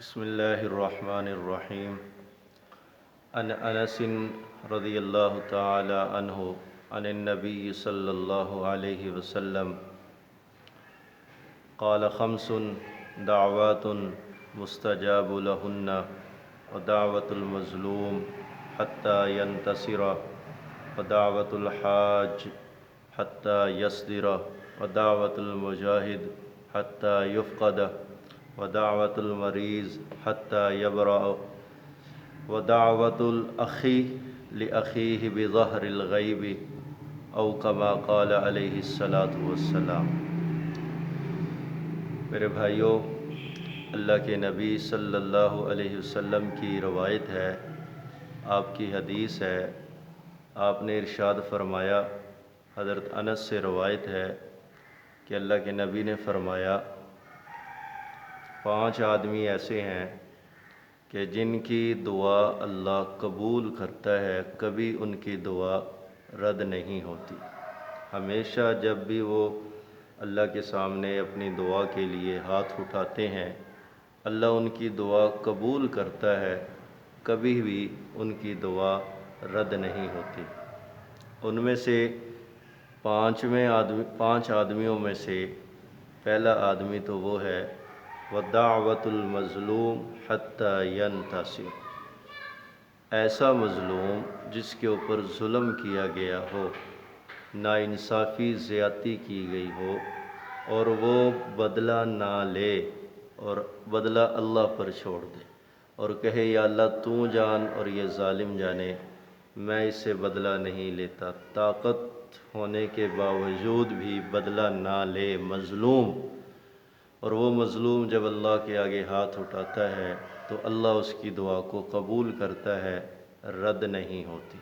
بسم اللہ الرحمن الرحیم عن انس رضی اللہ تعالی عنہ عن النبی صلی اللہ علیہ وسلم قال خمس دعوات مستجاب لہن ودعوة المظلوم حتى ينتصر ودعوة الحاج حتى يصدر ودعوة المجاهد حتى يفقد ودعوة المریض حتى يبرأ ودعوة الأخ لأخيه بظهر الغیب او كما قال علیہ الصلاة والسلام۔ میرے بھائیوں، اللہ کے نبی صلی اللہ علیہ وسلم کی روایت ہے، آپ کی حدیث ہے، آپ نے ارشاد فرمایا، حضرت انس سے روایت ہے کہ اللہ کے نبی نے فرمایا 5 آدمی ایسے ہیں کہ جن کی دعا اللہ قبول کرتا ہے، کبھی ان کی دعا رد نہیں ہوتی۔ ہمیشہ جب بھی وہ اللہ کے سامنے اپنی دعا کے لیے ہاتھ اٹھاتے ہیں، اللہ ان کی دعا قبول کرتا ہے، کبھی بھی ان کی دعا رد نہیں ہوتی۔ ان میں سے 5 آدمیوں میں سے پہلا آدمی تو وہ ہے وَدَعْوَةُ الْمَظْلُومِ حَتَّى يَنْتَصِرَ، ایسا مظلوم جس کے اوپر ظلم کیا گیا ہو، ناانصافی زیادتی کی گئی ہو، اور وہ بدلہ نہ لے اور بدلہ اللہ پر چھوڑ دے اور کہے یا اللہ تو جان اور یہ ظالم جانے، میں اس سے بدلہ نہیں لیتا، طاقت ہونے کے باوجود بھی بدلہ نہ لے مظلوم۔ اور وہ مظلوم جب اللہ کے آگے ہاتھ اٹھاتا ہے تو اللہ اس کی دعا کو قبول کرتا ہے، رد نہیں ہوتی۔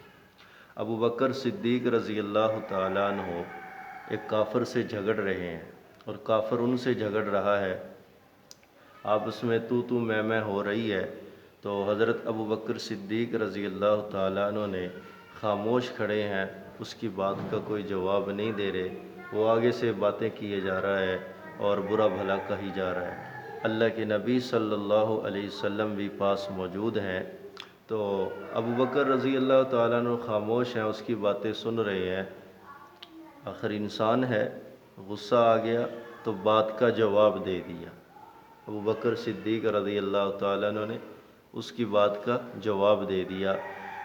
ابو بکر صدیق رضی اللہ تعالیٰ عنہ ایک کافر سے جھگڑ رہے ہیں، اور کافر ان سے جھگڑ رہا ہے، آپس میں تو میں ہو رہی ہے، تو حضرت ابو بکر صدیق رضی اللہ تعالیٰ عنہ نے خاموش کھڑے ہیں، اس کی بات کا کوئی جواب نہیں دے رہے، وہ آگے سے باتیں کیے جا رہا ہے اور برا بھلا کہی جا رہا ہے۔ اللہ کے نبی صلی اللہ علیہ وسلم بھی پاس موجود ہیں، تو ابو بکر رضی اللہ تعالیٰ عنہ خاموش ہیں، اس کی باتیں سن رہے ہیں۔ آخر انسان ہے، غصہ آ گیا تو بات کا جواب دے دیا۔ ابو بکر صدیق رضی اللہ تعالیٰ عنہ نے اس کی بات کا جواب دے دیا،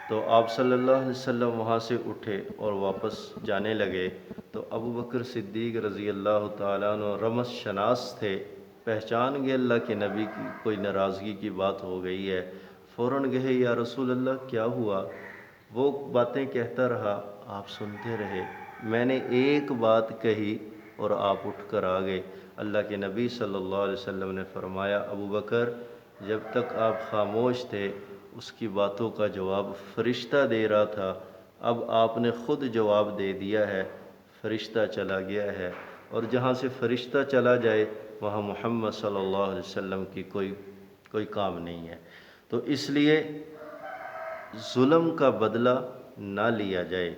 تو آپ صلی اللہ علیہ وسلم وہاں سے اٹھے اور واپس جانے لگے، تو ابو بکر صدیق رضی اللہ تعالیٰ عنہ رمز شناس تھے، پہچان گئے اللہ کے نبی کی کوئی ناراضگی کی بات ہو گئی ہے، فوراً کہے یا رسول اللہ کیا ہوا؟ وہ باتیں کہتا رہا، آپ سنتے رہے، میں نے ایک بات کہی اور آپ اٹھ کر آ گئے۔ اللہ کے نبی صلی اللہ علیہ وسلم نے فرمایا ابو بکر، جب تک آپ خاموش تھے اس کی باتوں کا جواب فرشتہ دے رہا تھا، اب آپ نے خود جواب دے دیا ہے، فرشتہ چلا گیا ہے، اور جہاں سے فرشتہ چلا جائے وہاں محمد صلی اللہ علیہ وسلم کی کوئی کام نہیں ہے۔ تو اس لیے ظلم کا بدلہ نہ لیا جائے،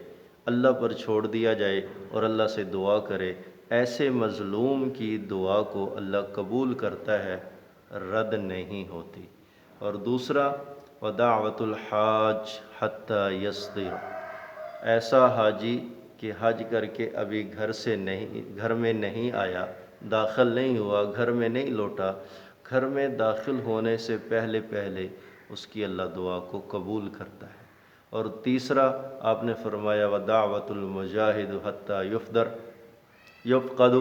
اللہ پر چھوڑ دیا جائے اور اللہ سے دعا کرے، ایسے مظلوم کی دعا کو اللہ قبول کرتا ہے، رد نہیں ہوتی۔ اور دوسرا وَدَعْوَةُ الْحَاجِ حَتَّى يَصْدِرَ، ایسا حاجی کہ حج کر کے ابھی گھر میں نہیں آیا، داخل نہیں ہوا، گھر میں نہیں لوٹا، گھر میں داخل ہونے سے پہلے اس کی اللہ دعا کو قبول کرتا ہے۔ اور تیسرا آپ نے فرمایا وَدَعْوَةُ الْمُجَاهِدُ حَتَّى يُفْقَدُ،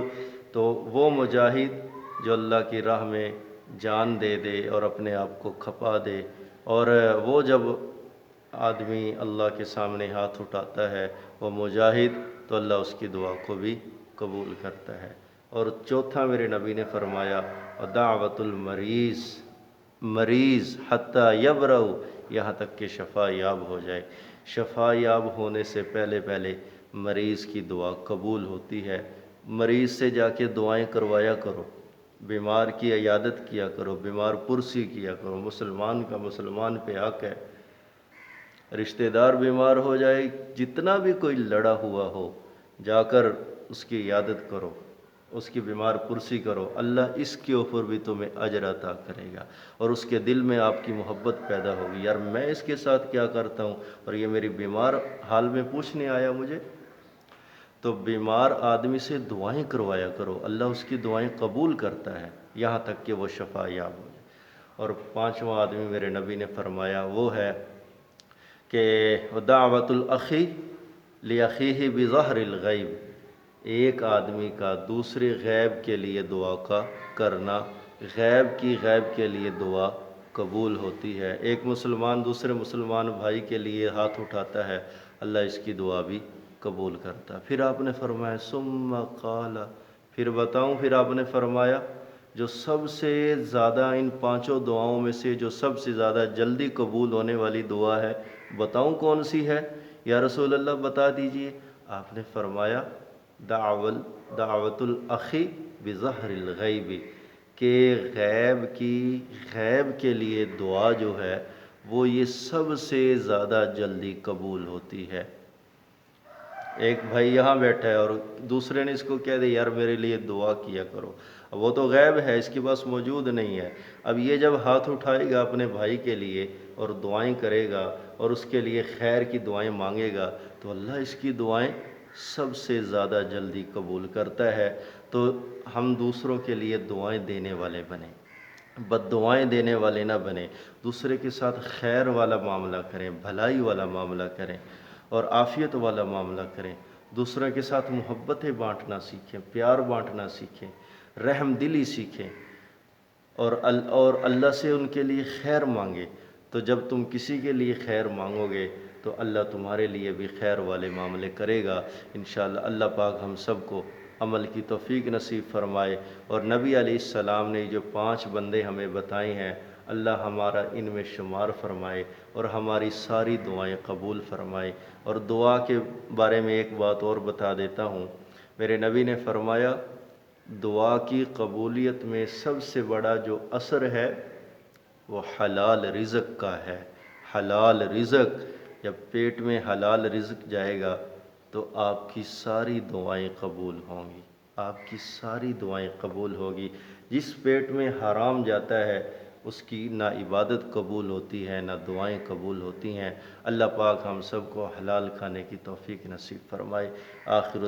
تو وہ مجاہد جو اللہ کی راہ میں جان دے دے اور اپنے آپ کو کھپا دے، اور وہ جب آدمی اللہ کے سامنے ہاتھ اٹھاتا ہے وہ مجاہد، تو اللہ اس کی دعا کو بھی قبول کرتا ہے۔ اور چوتھا میرے نبی نے فرمایا وَدَعْوَةُ الْمَرِيضِ، مریض حَتَّى يَبْرَأُ، یہاں تک کہ شفا یاب ہو جائے۔ شفا یاب ہونے سے پہلے مریض کی دعا قبول ہوتی ہے۔ مریض سے جا کے دعائیں کروایا کرو، بیمار کی عیادت کیا کرو، بیمار پرسی کیا کرو، مسلمان کا مسلمان پہ حق ہے۔ رشتہ دار بیمار ہو جائے، جتنا بھی کوئی لڑا ہوا ہو، جا کر اس کی عیادت کرو، اس کی بیمار پرسی کرو، اللہ اس کے اوپر بھی تمہیں اجر عطا کرے گا، اور اس کے دل میں آپ کی محبت پیدا ہوگی، یار میں اس کے ساتھ کیا کرتا ہوں اور یہ میری بیمار حال میں پوچھنے آیا مجھے۔ تو بیمار آدمی سے دعائیں کروایا کرو، اللہ اس کی دعائیں قبول کرتا ہے یہاں تک کہ وہ شفا یاب ہو جائے۔ اور پانچواں آدمی میرے نبی نے فرمایا وہ ہے کہ دعوت الاخی لاخیہ بظہر الغیب، ایک آدمی کا دوسرے غیب کے لیے دعا کا کرنا، غیب کے لیے دعا قبول ہوتی ہے۔ ایک مسلمان دوسرے مسلمان بھائی کے لیے ہاتھ اٹھاتا ہے، اللہ اس کی دعا بھی قبول کرتا۔ پھر آپ نے فرمایا ثم قال، پھر بتاؤں، پھر آپ نے فرمایا جو سب سے زیادہ ان پانچوں دعاؤں میں سے جو سب سے زیادہ جلدی قبول ہونے والی دعا ہے، بتاؤں کون سی ہے یا رسول اللہ بتا دیجئے؟ آپ نے فرمایا دعوت الاخی بظہر الغیب، کہ غیب کے لیے دعا جو ہے وہ یہ سب سے زیادہ جلدی قبول ہوتی ہے۔ ایک بھائی یہاں بیٹھا ہے اور دوسرے نے اس کو کہہ دیا یار میرے لیے دعا کیا کرو، اب وہ تو غیب ہے، اس کے پاس موجود نہیں ہے، اب یہ جب ہاتھ اٹھائے گا اپنے بھائی کے لیے اور دعائیں کرے گا اور اس کے لیے خیر کی دعائیں مانگے گا تو اللہ اس کی دعائیں سب سے زیادہ جلدی قبول کرتا ہے۔ تو ہم دوسروں کے لیے دعائیں دینے والے بنیں، بد دعائیں دینے والے نہ بنیں، دوسرے کے ساتھ خیر والا معاملہ کریں، بھلائی والا معاملہ کریں اور عافیت والا معاملہ کریں، دوسروں کے ساتھ محبتیں بانٹنا سیکھیں، پیار بانٹنا سیکھیں، رحم دلی سیکھیں، اور اللہ سے ان کے لیے خیر مانگے۔ تو جب تم کسی کے لیے خیر مانگو گے تو اللہ تمہارے لیے بھی خیر والے معاملے کرے گا انشاءاللہ۔ اللہ پاک ہم سب کو عمل کی توفیق نصیب فرمائے، اور نبی علیہ السلام نے جو 5 بندے ہمیں بتائے ہیں اللہ ہمارا ان میں شمار فرمائے اور ہماری ساری دعائیں قبول فرمائے۔ اور دعا کے بارے میں ایک بات اور بتا دیتا ہوں، میرے نبی نے فرمایا دعا کی قبولیت میں سب سے بڑا جو اثر ہے وہ حلال رزق کا ہے۔ حلال رزق، جب پیٹ میں حلال رزق جائے گا تو آپ کی ساری دعائیں قبول ہوں گی، آپ کی ساری دعائیں قبول ہوگی۔ جس پیٹ میں حرام جاتا ہے اس کی نہ عبادت قبول ہوتی ہے نہ دعائیں قبول ہوتی ہیں۔ اللہ پاک ہم سب کو حلال کھانے کی توفیق نصیب فرمائے۔ آخر